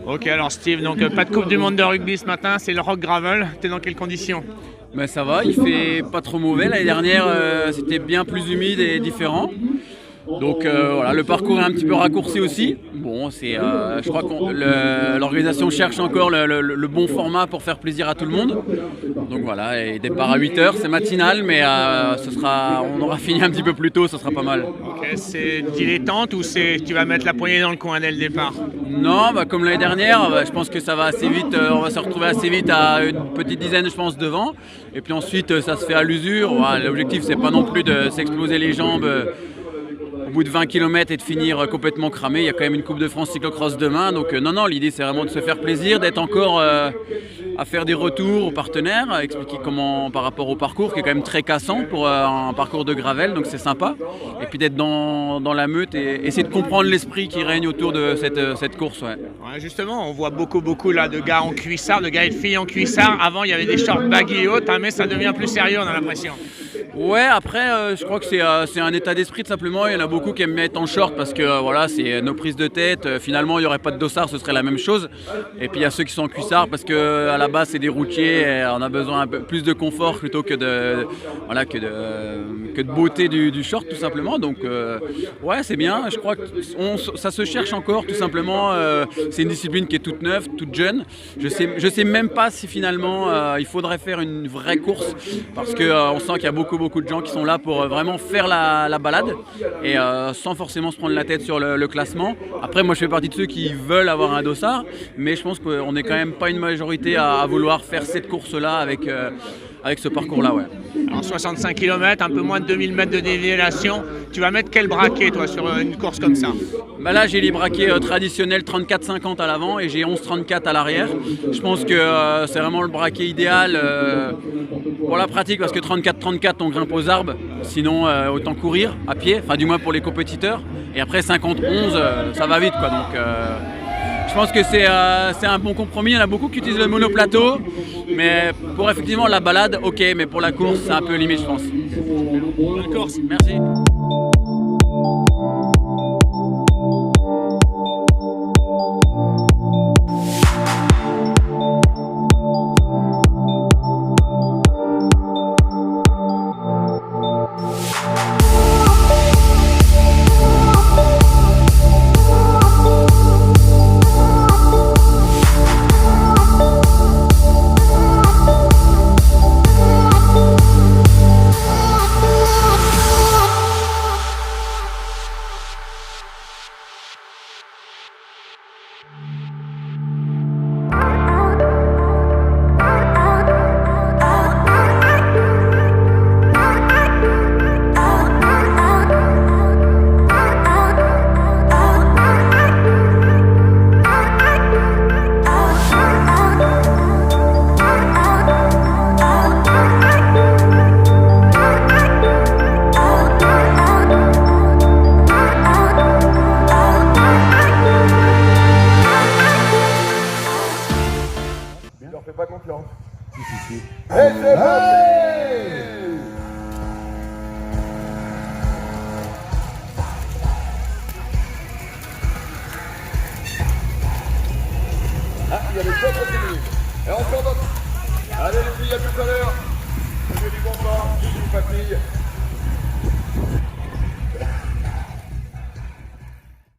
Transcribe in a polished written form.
Ok, alors Steve, donc pas de Coupe du Monde de rugby ce matin, c'est le Rock Gravel. T'es dans quelles conditions? Ben ça va, il fait pas trop mauvais. L'année dernière, c'était bien plus humide et différent. Donc voilà, le parcours est un petit peu raccourci aussi. Bon, je crois que l'organisation cherche encore le bon format pour faire plaisir à tout le monde. Donc voilà, et départ à 8h, c'est matinal, mais on aura fini un petit peu plus tôt, ce sera pas mal. Ok, c'est dilettante ou tu vas mettre la poignée dans le coin dès le départ? Non, comme l'année dernière, je pense que ça va assez vite. On va se retrouver assez vite à une petite dizaine, je pense, devant. Et puis ensuite, ça se fait à l'usure. Voilà, l'objectif, c'est pas non plus de s'exploser les jambes au bout de 20 km et de finir complètement cramé. Il y a quand même une Coupe de France cyclocross demain. Donc non, l'idée, c'est vraiment de se faire plaisir, d'être encore à faire des retours aux partenaires, à expliquer comment par rapport au parcours qui est quand même très cassant pour un parcours de gravel, donc c'est sympa. Et puis d'être dans la meute et essayer de comprendre l'esprit qui règne autour de cette course. Ouais. Ouais, justement, on voit beaucoup là de gars en cuissard, de gars et de filles en cuissard. Avant, il y avait des shorts baggy et hautes, mais ça devient plus sérieux, on a l'impression. Ouais, après, je crois que c'est un état d'esprit tout simplement. Il y en a beaucoup qui aiment bien être en short parce que voilà, c'est nos prises de tête. Finalement, il n'y aurait pas de dossard, ce serait la même chose. Et puis il y a ceux qui sont en cuissard parce que à la base, c'est des routiers. Et on a besoin un peu plus de confort plutôt que de beauté du short, tout simplement. Donc ouais, c'est bien. Je crois que ça se cherche encore, tout simplement. C'est une discipline qui est toute neuve, toute jeune. Je sais même pas si finalement il faudrait faire une vraie course parce que on sent qu'il y a beaucoup de gens qui sont là pour vraiment faire la balade et sans forcément se prendre la tête sur le classement. Après, moi je fais partie de ceux qui veulent avoir un dossard, mais je pense qu'on n'est quand même pas une majorité à vouloir faire cette course-là avec ce parcours-là. Ouais. Alors 65 km, un peu moins de 2000 mètres de déviation. Tu vas mettre quel braquet toi sur une course comme ça? Là j'ai les braquets traditionnels 34-50 à l'avant et j'ai 11-34 à l'arrière. Je pense que c'est vraiment le braquet idéal pour la pratique parce que 34-34 on grimpe aux arbres, sinon autant courir à pied, enfin du moins pour les compétiteurs. Et après 50-11 ça va vite quoi. Donc je pense que c'est un bon compromis. Il y en a beaucoup qui utilisent le monoplateau, mais pour effectivement la balade, ok, mais pour la course, c'est un peu limite, je pense. Bonne course. Merci. Je leur fais pas confiance. Si. Et c'est parti! Ah, il y avait 4 minutes. Et encore d'autres. Allez les filles, à tout à l'heure. Je dis bonsoir, bisous papilles.